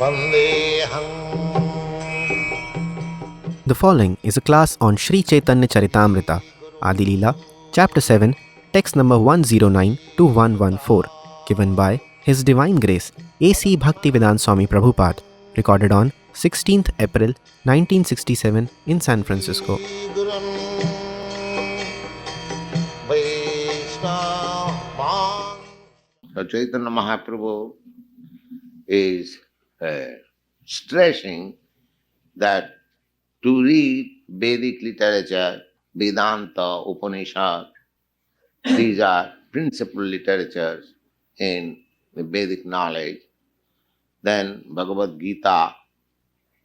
The following is a class on Sri Chaitanya Charitamrita, Adi Lila, Chapter 7, text number 109 to 114, given by His Divine Grace A.C. Bhaktivedanta Swami Prabhupada, recorded on 16th April 1967 in San Francisco. So Chaitanya Mahaprabhu is stressing that to read Vedic literature, Vedanta, Upanishad, these are principal literatures in the Vedic knowledge. Then Bhagavad Gita,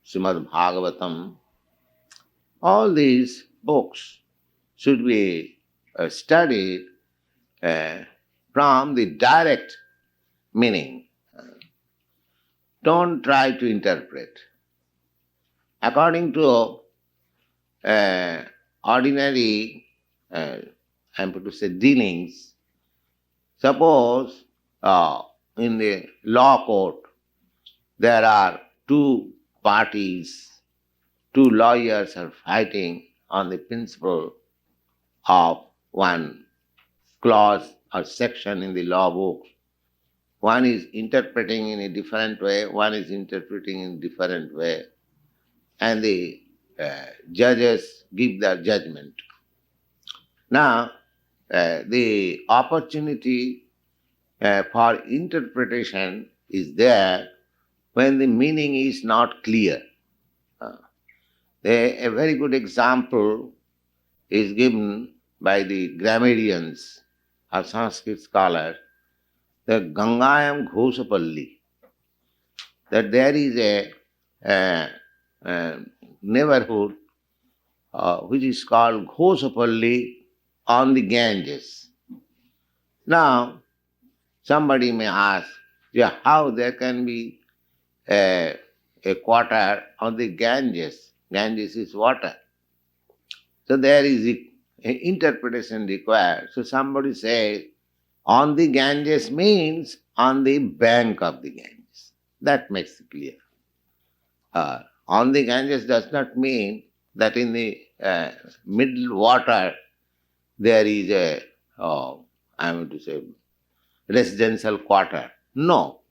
Srimad Bhagavatam, all these books should be studied from the direct meaning. Don't try to interpret. According to ordinary, I'm going to say, dealings, suppose in the law court there are two parties, two lawyers are fighting on the principle of one clause or section in the law book. One is interpreting in a different way, one is interpreting in a different way, and the judges give their judgment. Now, the opportunity for interpretation is there when the meaning is not clear. A very good example is given by the grammarians or Sanskrit scholars, the Gangayam Ghosapalli, that there is a neighborhood which is called Ghosapalli on the Ganges. Now, somebody may ask, yeah, how there can be a quarter on the Ganges? Ganges is water. So there is an interpretation required. So somebody says, on the Ganges means on the bank of the Ganges. That makes it clear. On the Ganges does not mean that in the middle water there is a, I want to say, residential quarter. No.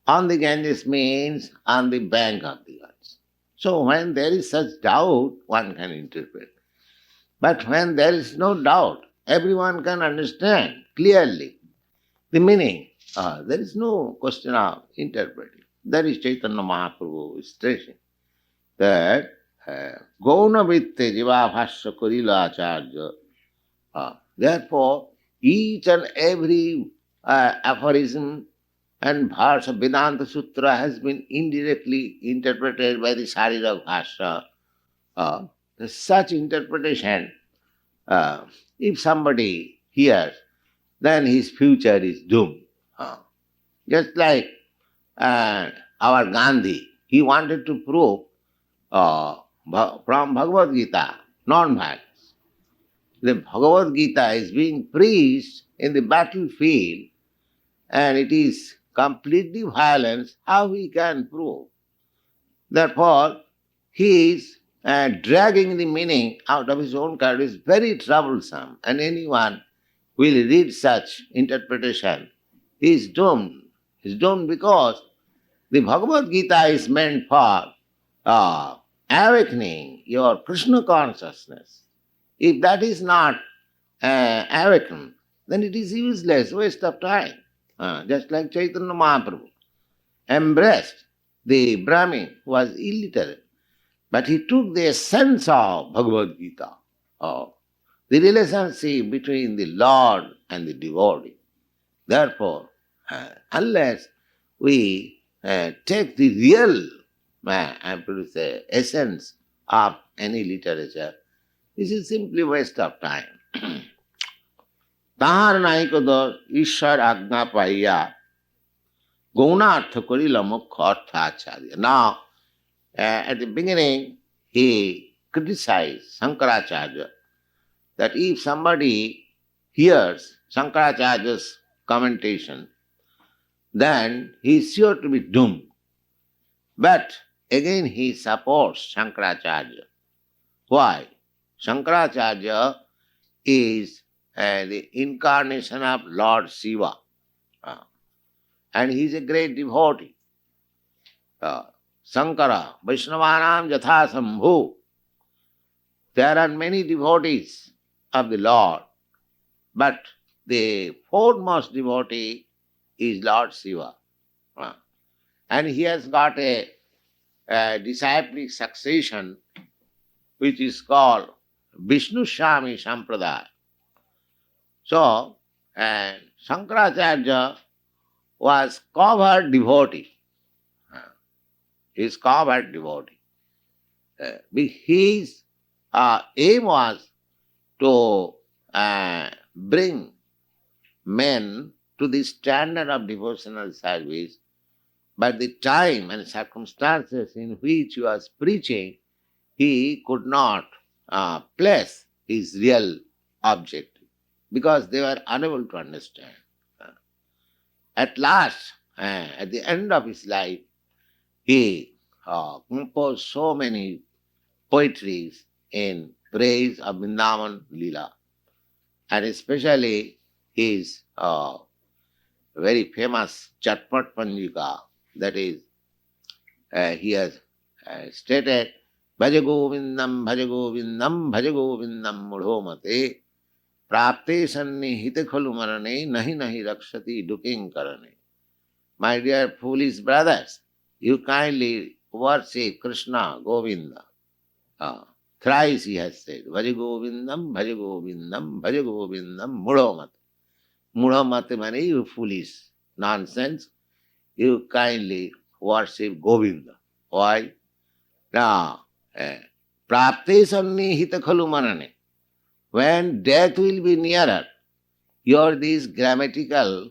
On the Ganges means on the bank of the Ganges. So when there is such doubt, one can interpret. But when there is no doubt, everyone can understand clearly the meaning. There is no question of interpreting. That is Chaitanya Mahaprabhu stressing that Gauna Vitte Jiva Bhasya Karila Acharya. Therefore, each and every aphorism and verse of Vedanta Sutra has been indirectly interpreted by the Sharira Bhasya. Such interpretation, if somebody hears, then his future is doomed. Just like our Gandhi, he wanted to prove from Bhagavad Gita, non-violence. The Bhagavad Gita is being preached in the battlefield and it is completely violence, how he can prove? Therefore, he is dragging the meaning out of his own character is very troublesome, and anyone will read such interpretation, he is doomed. He is doomed because the Bhagavad Gita is meant for awakening your Krishna consciousness. If that is not awakened, then it is useless, waste of time. Just like Chaitanya Mahaprabhu embraced the Brahmin who was illiterate, but he took the essence of Bhagavad Gita, of the relationship between the Lord and the devotee. Therefore, unless we take the real, essence of any literature, this is simply waste of time. তাহার নাহিক দোষ ঈশ্বর আজ্ঞা পাইয়া গৌণার্থ করিল মুখ্য অর্থ আচার্য. Now, at the beginning, he criticized Sankaracarya that if somebody hears Sankaracharya's commentation, then he is sure to be doomed. But again he supports Shankaracharya. Why? Shankaracharya is the incarnation of Lord Shiva. Uh, and he is a great devotee. Sankara, Vaishnavanam Jatha Sambhu. There are many devotees of the Lord, but the foremost devotee is Lord Shiva. And he has got a disciplic succession which is called Vishnu Shami Sampradaya. So, Shankaracharya was covered devotee. He is covered devotee. His aim was to bring men to the standard of devotional service, but the time and circumstances in which he was preaching, he could not place his real objective because they were unable to understand. At last, at the end of his life, he composed so many poetries in praise of Vrindavan Lila, and especially his very famous Chatpat Panjika, that is, he has stated, Bhaja Govindam, Bhaja Govindam, Bhaja Govindam Mudhomate, Prapte Sanni Hite Khalu Marane, Nahi Nahi Rakshati Duking Karane. My dear foolish brothers, you kindly worship Krishna, Govinda. Thrice he has said, Bhaja Govindam, Bhaja Govindam, Bhaja Govindam, Mudhomate. Mudhomate means you foolish nonsense. You kindly worship Govinda. Why? Now, Prapte Sanni Hita Khalu Marane. When death will be nearer, your this grammatical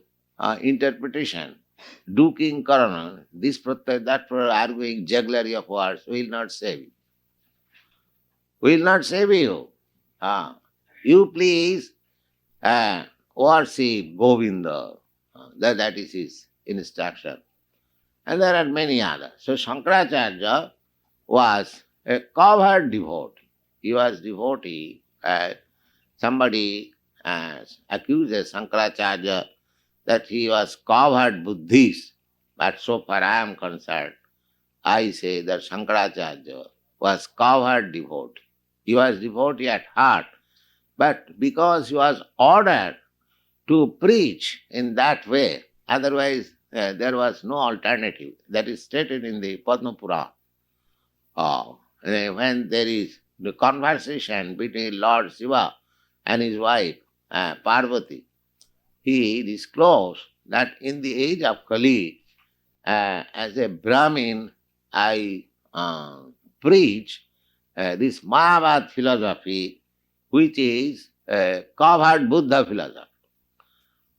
interpretation, duking karana, this pratyay, that pratyay, arguing jugglery of words will not save you. Will not save you. You please worship Govinda. That is his instruction. And there are many others. So Shankaracharya was a covered devotee. He was devotee. Somebody accuses Shankaracharya that he was covered Buddhist. But so far I am concerned, I say that Shankaracharya was covered devotee. He was devotee at heart. But because he was ordered to preach in that way, otherwise there was no alternative. That is stated in the Padma Purana. When there is the conversation between Lord Shiva and his wife Parvati, he disclosed that in the age of Kali, as a Brahmin, I preach this Mayavad philosophy, which is covered Buddha philosophy.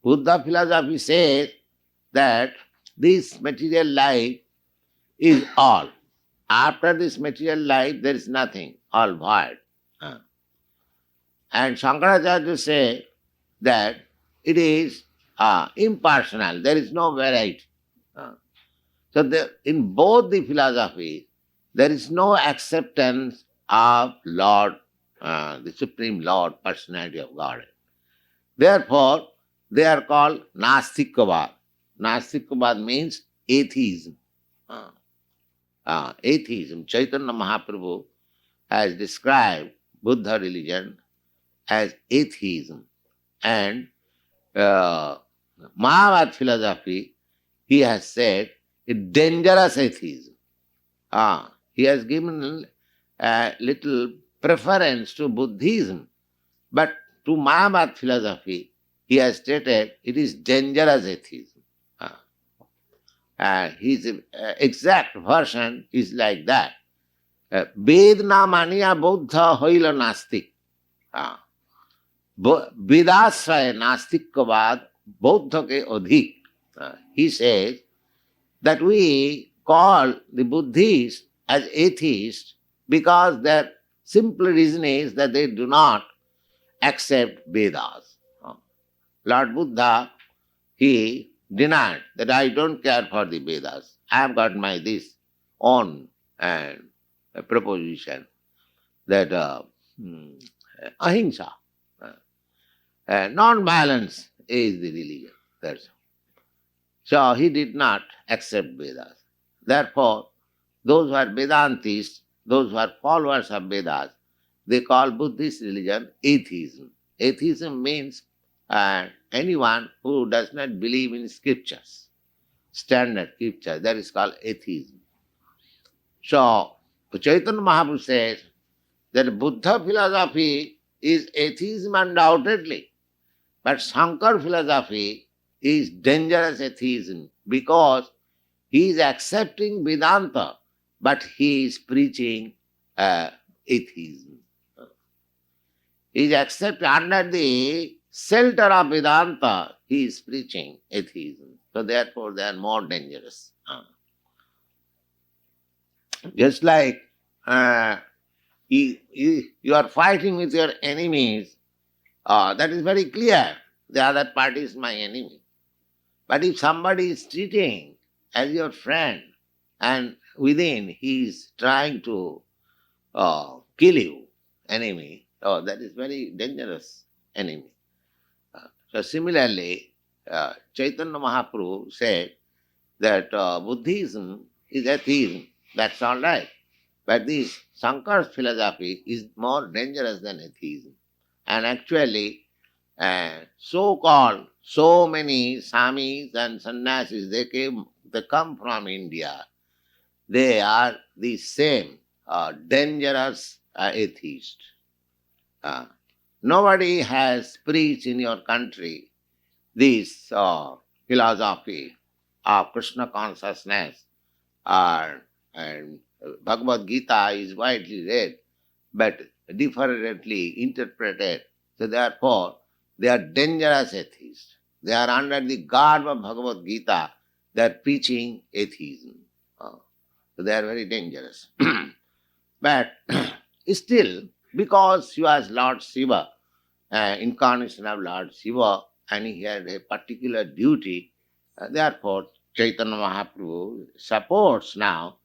Buddha philosophy says that this material life is all. After this material life, there is nothing, all void. And Shankaracharya say that it is impersonal, there is no variety. So in both the philosophies, there is no acceptance of Lord, the Supreme Lord, Personality of God. Therefore, they are called Nastikavad. Nastikavad means atheism. Atheism. Chaitanya Mahaprabhu has described Buddha religion as atheism. And Mayavad philosophy, he has said, it's dangerous atheism. He has given a little preference to Buddhism, but to Mayavad philosophy, he has stated it is dangerous atheism. His exact version is like that. Ved na maniya Buddha hoila nastik. Vedasraya nastikkavad Buddha ke adhik. He says that we call the Buddhists as atheists because their simple reason is that they do not accept Vedas. Lord Buddha, he denied that I don't care for the Vedas. I have got my this. own proposition that ahimsa, non-violence is the religion. That's all. So he did not accept Vedas. Therefore, those who are Vedantists, those who are followers of Vedas, they call Buddhist religion atheism. Atheism means anyone who does not believe in scriptures, standard scriptures, that is called atheism. So, Chaitanya Mahaprabhu says that Buddha philosophy is atheism undoubtedly, but Sankar philosophy is dangerous atheism because he is accepting Vedanta, but he is preaching atheism. He is accepting under the shelter of Vedanta, he is preaching atheism. So therefore they are more dangerous. Just like you are fighting with your enemies, that is very clear. The other party is my enemy. But if somebody is treating as your friend and within he is trying to kill you, enemy, that is very dangerous enemy. So similarly, Chaitanya Mahaprabhu said that Buddhism is atheism. That's all right. But this Sankar's philosophy is more dangerous than atheism. And actually, so-called, so many Swamis and Sannyasis, they come from India. They are the same dangerous atheists. Nobody has preached in your country this philosophy of Krishna consciousness, and Bhagavad Gita is widely read, but differently interpreted. So therefore, they are dangerous atheists. They are under the garb of Bhagavad Gita. They are preaching atheism. So they are very dangerous. But still, because he was Lord Shiva, incarnation of Lord Shiva, and he had a particular duty, therefore Chaitanya Mahaprabhu supports now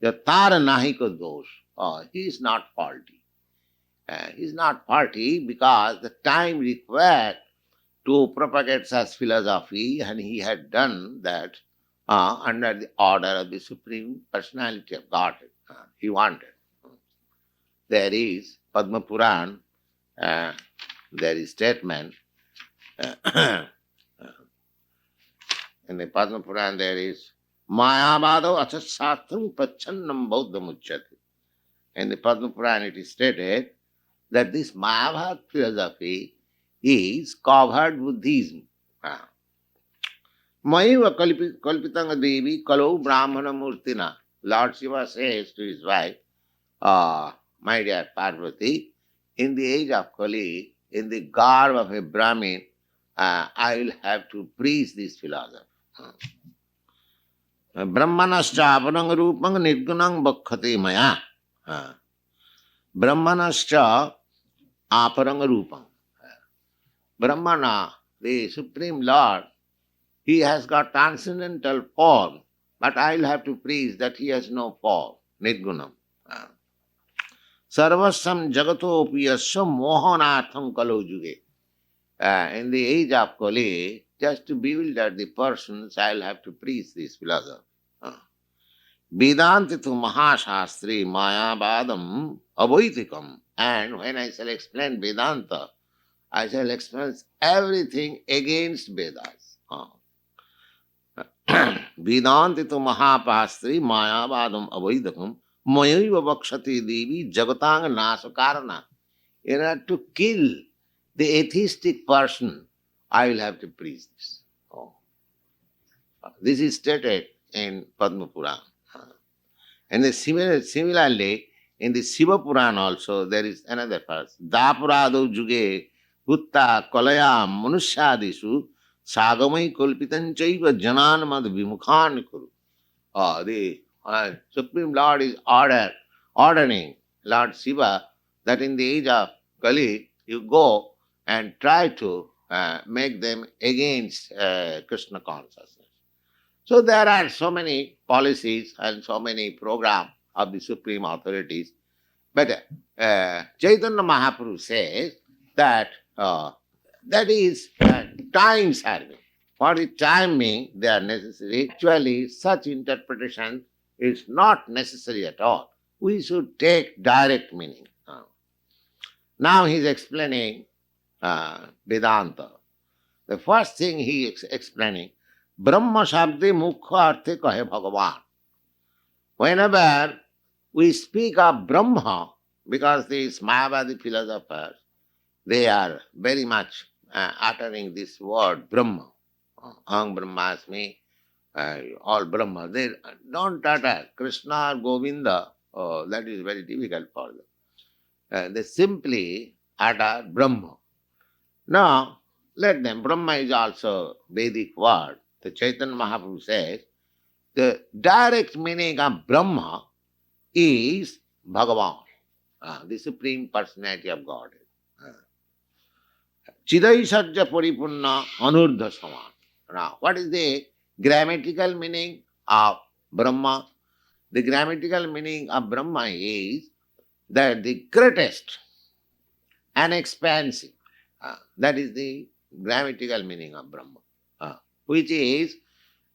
the Tara Nahika dosh. He is not faulty. He is not faulty because the time required to propagate such philosophy, and he had done that under the order of the Supreme Personality of Godhead. He wanted. There is Padma Puran, there is statement. In the Padma Puran there is Mayavada Achasastram Prachannam Bauddham Uchyate. In the Padma Puran it is stated that this Mayavad philosophy is covered Buddhism. Maiva Kalpitanga Devi Kalau Brahmana Murtina. Lord Shiva says to his wife, my dear Parvati, in the age of Kali, in the garb of a Brahmin, I will have to preach this philosophy. Brahmanascha aparang rupang nirgunang bhakkhate maya. Brahmanascha aparang rupang. Brahmana, the Supreme Lord, he has got transcendental form, but I will have to preach that he has no form, nirgunam. Sarvasam jagato piyasya mohanartham kalo juge. In the age of Kali, just to bewilder the persons, I will have to preach this philosophy. Vedanti tu mahashastri mayavadam avoitikam. And when I shall explain Vedanta, I shall explain everything against Vedas. Vedanti tu mahapastri mayavadam avoitikam mayaiva vakshati devi jagatang nasakarana. In order to kill the atheistic person, I will have to preach this. This is stated in Padma Puran. And similarly, in the Shiva Puran also, there is another verse. Dapurado juge hutta kolayam manusyadisu sagamai kulpitan chaiva jananamad vimukhan kuru. The Supreme Lord is ordering Lord Shiva that in the age of Kali, you go and try to make them against Krishna consciousness. So there are so many policies and so many programs of the supreme authorities. But Chaitanya Mahaprabhu says that that is time serving. For the timing, they are necessary. Actually, such interpretation is not necessary at all. We should take direct meaning. Now he is explaining Vedanta. The first thing he is explaining, Brahma Shabde Mukha Arthe Kahe Bhagavan. Whenever we speak of Brahma, because these Mayavadi philosophers, they are very much uttering this word Brahma. Aham Brahmasmi, all Brahma. They don't utter Krishna or Govinda. Oh, that is very difficult for them. They simply utter Brahma. Now, let them. Brahma is also Vedic word. The Chaitanya Mahaprabhu says, the direct meaning of Brahma is Bhagavan, the Supreme Personality of Godhead. Chidaisarja Paripurna Anurdha Saman. Now, what is the grammatical meaning of Brahma? The grammatical meaning of Brahma is that the greatest and expansive. That is the grammatical meaning of Brahma, which is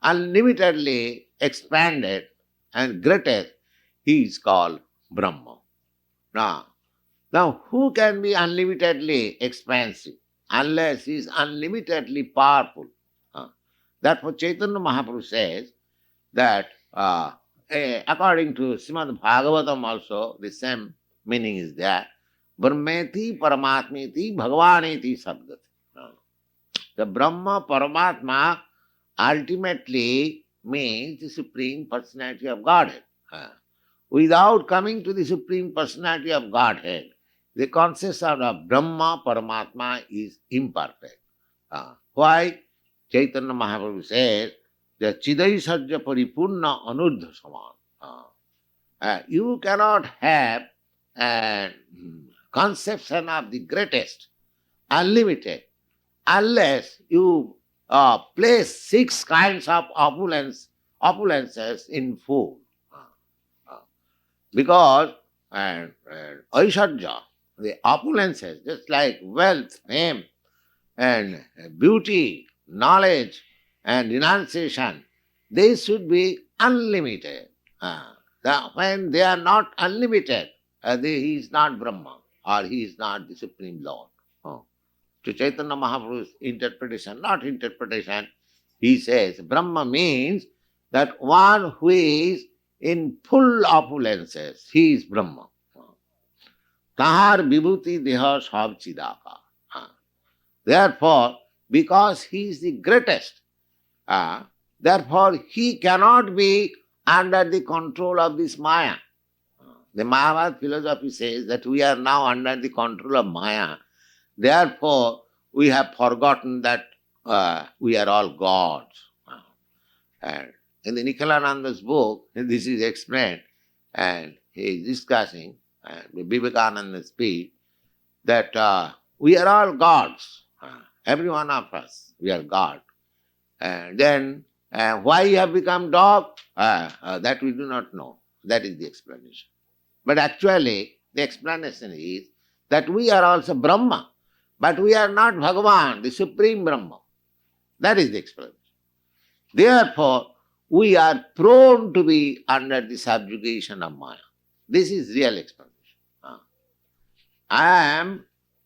unlimitedly expanded and greatest. He is called Brahma. Now, who can be unlimitedly expansive unless he is unlimitedly powerful? Therefore, Chaitanya Mahaprabhu says that according to Srimad Bhagavatam also, the same meaning is there. Brahmeti Paramatmeti Bhagavaneti Sabdati. The Brahma Paramatma ultimately means the Supreme Personality of Godhead. Without coming to the Supreme Personality of Godhead, the concept of Brahma Paramatma is imperfect. Why? Chaitanya Mahaprabhu says, the Chidaisarja Paripurna Anurdha Saman. You cannot have a conception of the greatest, unlimited, unless you place 6 kinds of opulences in food. Because Aisharja, the opulences, just like wealth, fame, and beauty, knowledge, and renunciation, they should be unlimited. When they are not unlimited, he is not Brahma or he is not the Supreme Lord. To Chaitanya Mahaprabhu's interpretation, not interpretation, he says Brahma means that one who is in full opulences, he is Brahma. Tahar vibhuti deha sab chidaka. Therefore, because he is the greatest, therefore he cannot be under the control of this Maya. The Mayavad philosophy says that we are now under the control of Maya. Therefore, we have forgotten that we are all gods. And in the Nikhilananda's book, this is explained, and he is discussing the Vivekananda's speech, that we are all gods. Every one of us, we are God. And then, why you have become dog? That we do not know. That is the explanation. But actually, the explanation is that we are also Brahma, but we are not Bhagavan, the Supreme Brahma. That is the explanation. Therefore, we are prone to be under the subjugation of Maya. This is real explanation. I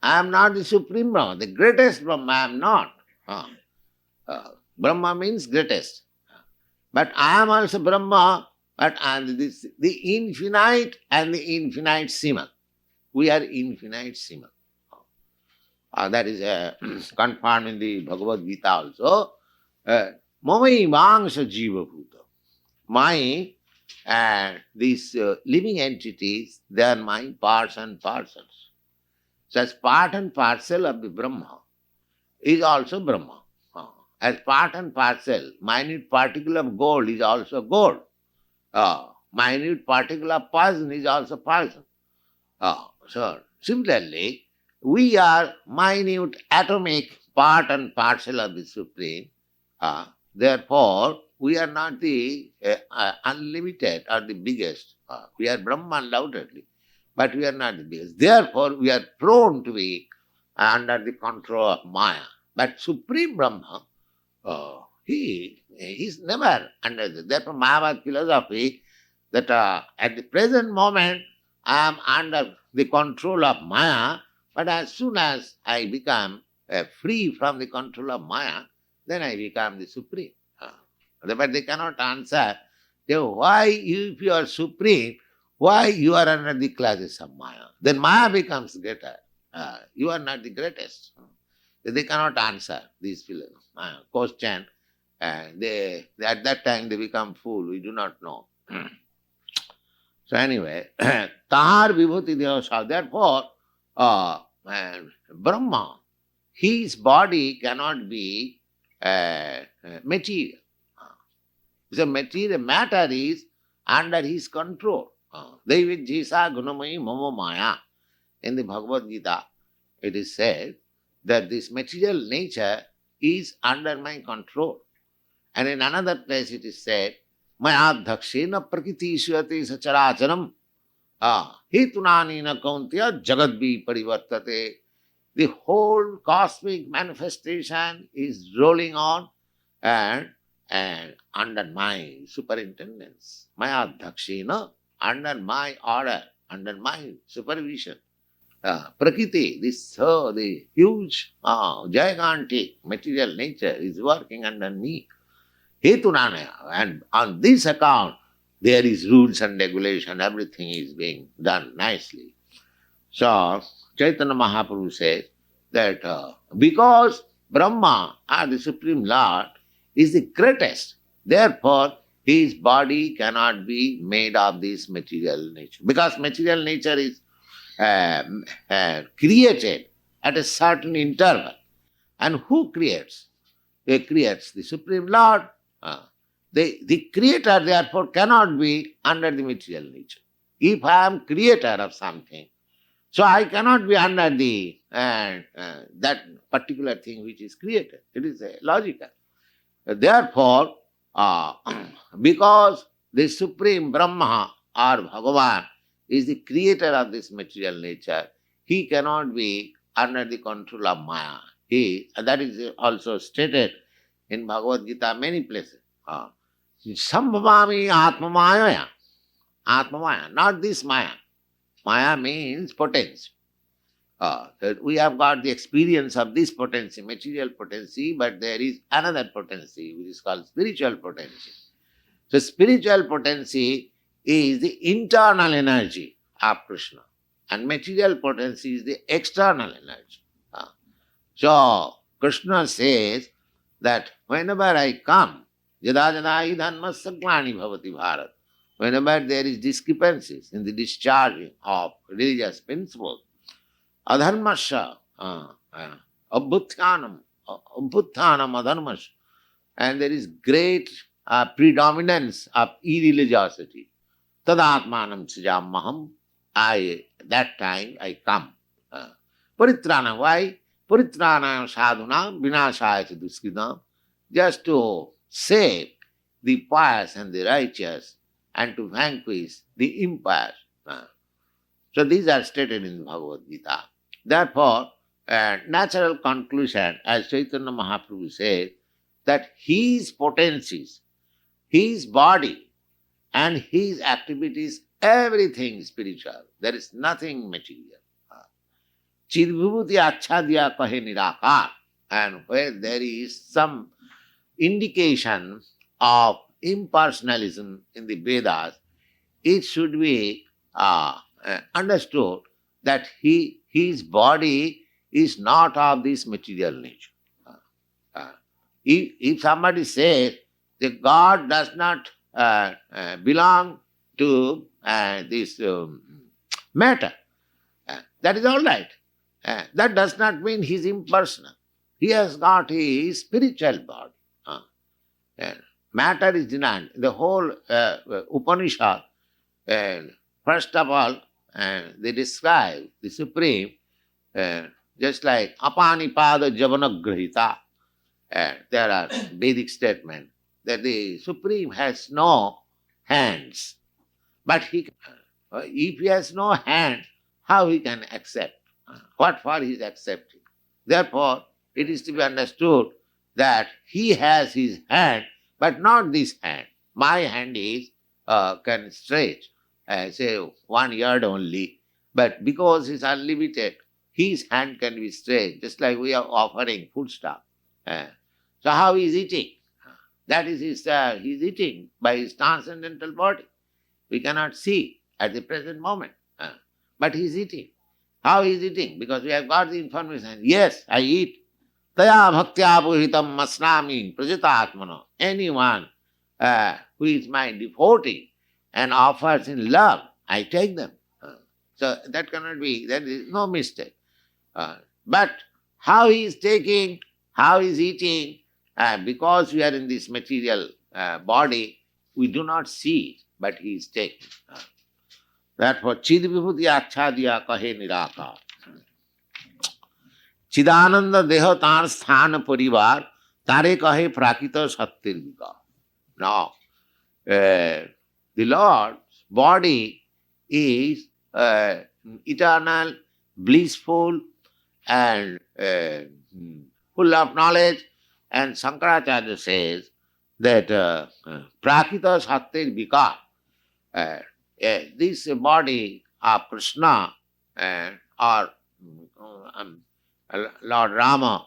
am not the Supreme Brahma, the greatest Brahma, I am not. Brahma means greatest. But I am also Brahma, but I am the infinite and the infinite Sima. We are infinite Sima. That is confirmed in the Bhagavad Gita also. Mamai Vangsha Jiva Bhuta. My these living entities, they are my parts and parcels. So as part and parcel of the Brahma is also Brahma. As part and parcel, minute particle of gold is also gold. Minute particle of poison is also poison. So similarly, we are minute atomic part and parcel of the Supreme. Therefore, we are not the unlimited or the biggest. We are Brahman undoubtedly, but we are not the biggest. Therefore, we are prone to be under the control of Maya. But Supreme Brahma, he is never under this. Therefore, Mayavad philosophy that at the present moment I am under the control of Maya, but as soon as I become free from the control of Maya, then I become the Supreme. But they cannot answer, why if you are Supreme, why you are under the classes of Maya? Then Maya becomes greater. You are not the greatest. They cannot answer this question. They at that time they become fool. We do not know. So anyway, Tahar Vibhuti Devasa. Therefore, Brahma, his body cannot be material. The material matter is under his control. Devidjisa Gunamai Mama Maya. In the Bhagavad Gita, it is said that this material nature is under my control. And in another place it is said, Maya dhakshena prakriti suyate sacharacharam hitunanina kauntya jagadvi parivartate. The whole cosmic manifestation is rolling on and under my superintendence. Maya dhakshena, under my order, under my supervision. Prakriti, the huge, gigantic material nature is working under me. Hetunanaya. And on this account, there is rules and regulation, everything is being done nicely. So, Chaitanya Mahaprabhu says that because Brahma, or the Supreme Lord, is the greatest, therefore his body cannot be made of this material nature. Because material nature is created at a certain interval. And who creates? They creates the Supreme Lord. The creator therefore cannot be under the material nature. If I am creator of something, so I cannot be under the that particular thing which is created. It is logical. Therefore, because the Supreme Brahma or Bhagavan is the creator of this material nature, he cannot be under the control of Maya. That is also stated in Bhagavad Gita many places. Sambhavami Atma Maya. Atma Maya, not this Maya. Maya means potency. That we have got the experience of this potency, material potency, but there is another potency which is called spiritual potency. So spiritual potency is the internal energy of Krishna, and material potency is the external energy. So Krishna says that whenever I come, jada jada idhanma saglani bhavati bharat, whenever there is discrepancies in the discharging of religious principles, adharmasya, abhuthanam adharmasya, and there is great predominance of irreligiosity, tadatmanam sijamaham, that time I come. Paritrana, why? Paritrana sadhuna vinashaya duskridam, just to save the pious and the righteous and to vanquish the impious. So these are stated in the Bhagavad Gita. Therefore, natural conclusion, as Chaitanya Mahaprabhu said, that his potencies, his body and his activities, everything spiritual. There is nothing material. Chidvibhuti achadya kahe nirakar. And where there is some indication of impersonalism in the Vedas, it should be understood that his body is not of this material nature. If somebody says that God does not belong to this matter, that is all right. That does not mean he is impersonal. He has got his spiritual body. Matter is denied. The whole Upanishad, first of all, they describe the Supreme just like apanipada javanagrahita. There are Vedic statements that the Supreme has no hands. But if he has no hand, how he can accept? What for he is accepting? Therefore, it is to be understood that he has his hand, but not this hand. My hand is can stretch, say 1 yard only, but because it's unlimited, his hand can be stretched, just like we are offering food stuff. So how he is eating? That is his, he is eating by his transcendental body. We cannot see at the present moment, but he is eating. How he is eating? Because we have got the information. Yes, I eat. Taya bhaktya puhitam masnami prajatatmano. Anyone who is my devotee and offers in love, I take them. So that cannot be, there is no mistake. But how he is taking, how he is eating, because we are in this material body, we do not see it, but he is taking. Therefore, chid vibhuti achadiya kahe nirakar. Chidananda deho tar sthana parivar, tare kahe prakita sattir vika. Now, the Lord's body is eternal, blissful, and full of knowledge. And Sankaracharya says that prakita sattir vika, this body of Krishna or Lord Rama,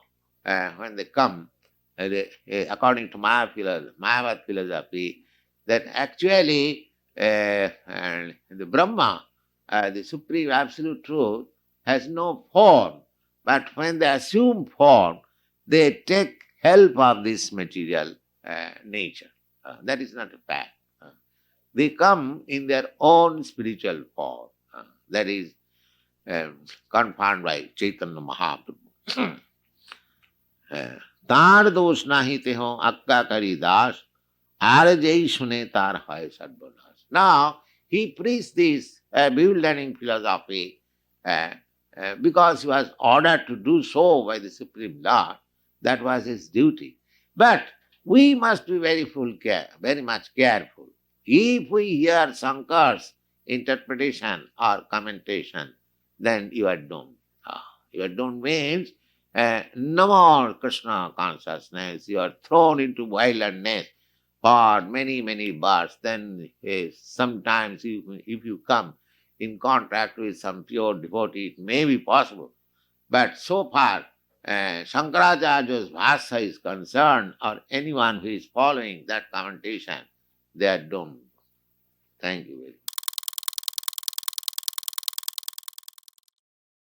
when they come, according to Mayavad philosophy, that actually the Brahma, the Supreme Absolute Truth, has no form. But when they assume form, they take help of this material nature. That is not a fact. They come in their own spiritual form. That is confirmed by Chaitanya Mahaprabhu. तार दोष नाही ते हो अक्का करी दास are जय सुने तार है सर्वनाश. Now he preached this bewildering philosophy because he was ordered to do so by the Supreme Lord. That was his duty. But we must be very much careful. If we hear Sankar's interpretation or commentation, then you are doomed. You are doomed means no more Krishna consciousness. You are thrown into wilderness for many, many births. Then sometimes if you come in contact with some pure devotee, it may be possible. But so far, Shankaracharya's Bhasha is concerned, or anyone who is following that commentation, they are doomed. Thank you very much.